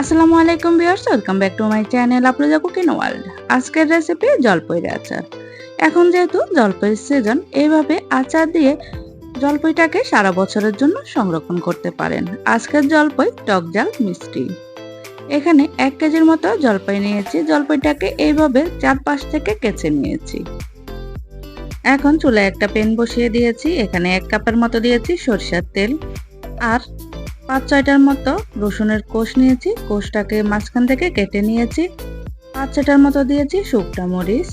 আসসালামু আলাইকুম viewers, welcome back to my channel আপনাদের কুকিং ওয়ার্ল্ড। আজকের রেসিপি জলপাইয়ের আচার। এখন যেহেতু জলপাইয়ের সিজন, এইভাবে আচার দিয়ে জলপাইটাকে সারা বছরের জন্য সংরক্ষণ করতে পারেন। আজকের জলপাই টক ঝাল মিষ্টি। এখানে 1 কেজির মতো জলপাই নিয়েছি। জলপাইটাকে এইভাবে চারপাশ থেকে কেচে নিয়েছি। এখন চুলায় একটা প্যান বসিয়ে দিয়েছি। এখানে 1 কাপের মতো দিয়েছি সরিষার তেল আর 5-6টার মতো রসুনের কোষ নিয়েছি। কোষটাকে মাঝখান থেকে কেটে নিয়েছি। 5-6টার মতো দিয়েছি শুকনা মরিচ,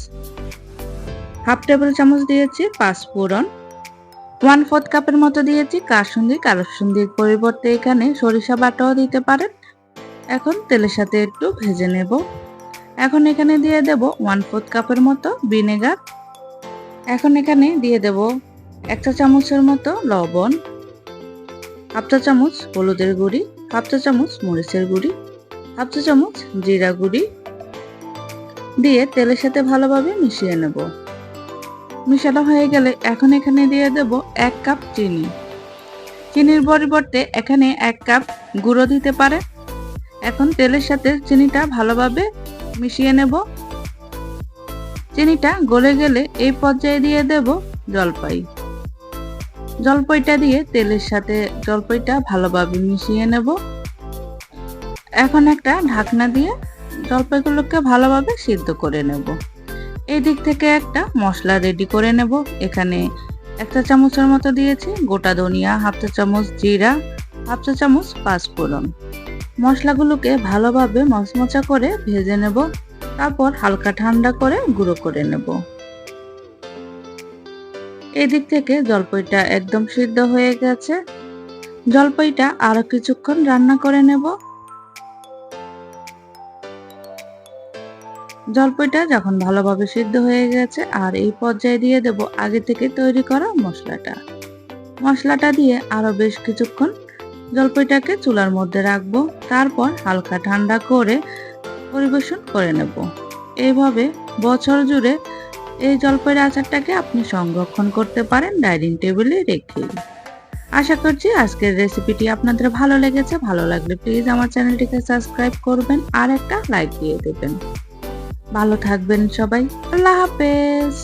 হাফ টেবিল চামচ দিয়েছি পাঁচফোড়ন, 1/4 কাপের মতো দিয়েছি কাসুন্দি। কাসুন্দির পরিবর্তে এখানে সরিষা বাটাও দিতে পারেন। এখন তেলের সাথে একটু ভেজে নেব। এখন এখানে দিয়ে দেব 1/4 কাপের মতো ভিনেগার। এখন এখানে দিয়ে দেব 1 চা চামচের মতো লবণ, হাফ চা চামচ হলুদের গুঁড়ি, হাফ চা চামচ মরিচের গুঁড়ি, হাফ চা চামচ জিরা গুঁড়ি দিয়ে তেলের সাথে ভালোভাবে মিশিয়ে নেব। মিশানো হয়ে গেলে এখন এখানে দিয়ে দেব 1 কাপ চিনি। চিনির পরিবর্তে এখানে 1 কাপ গুঁড়ো দিতে পারে। এখন তেলের সাথে চিনিটা ভালোভাবে মিশিয়ে নেব। চিনিটা গলে গেলে এই পর্যায়ে দিয়ে দেব জলপাই। জলপাইটা দিয়ে তেলের সাথে জলপাইটা ভালোভাবে মিশিয়ে নেব। এখন একটা ঢাকনা দিয়ে জলপাইগুলোকে ভালোভাবে সিদ্ধ করে নেব। এই দিক থেকে একটা মশলা রেডি করে নেব। এখানে 1 চা চামচের মতো দিয়েছি গোটা ধনিয়া, হাফ চা চামচ জিরা, হাফ চা চামচ পাঁচফোড়ন। মশলাগুলোকে ভালোভাবে মচমচা করে ভেজে নেব। তারপর হালকা ঠান্ডা করে গুঁড়ো করে নেব। এই দিক থেকে জলপাইটা একদম সিদ্ধ হয়ে গেছে। জলপাইটা আরো কিছুক্ষণ রান্না করে নেব। জলপাইটা যখন ভালোভাবে সিদ্ধ হয়ে গেছে আর এই পর্যায়ে দিয়ে দেব আগে থেকে তৈরি করা মশলাটা। মশলাটা দিয়ে আরো বেশ কিছুক্ষণ জলপাইটাকে চুলার মধ্যে রাখবো। তারপর হালকা ঠান্ডা করে পরিবেশন করে নেব। এইভাবে বছর জুড়ে এই জলপাইয়ের আচারটাকে আপনি সংরক্ষণ করতে পারেন ডাইনিং টেবিলে রেখে। আশা করছি আজকের রেসিপিটি আপনাদের ভালো লেগেছে। ভালো লাগলে প্লিজ আমার চ্যানেলটিকে সাবস্ক্রাইব করবেন আর একটা লাইক দিয়ে দেবেন। ভালো থাকবেন সবাই। আল্লাহ হাফেজ।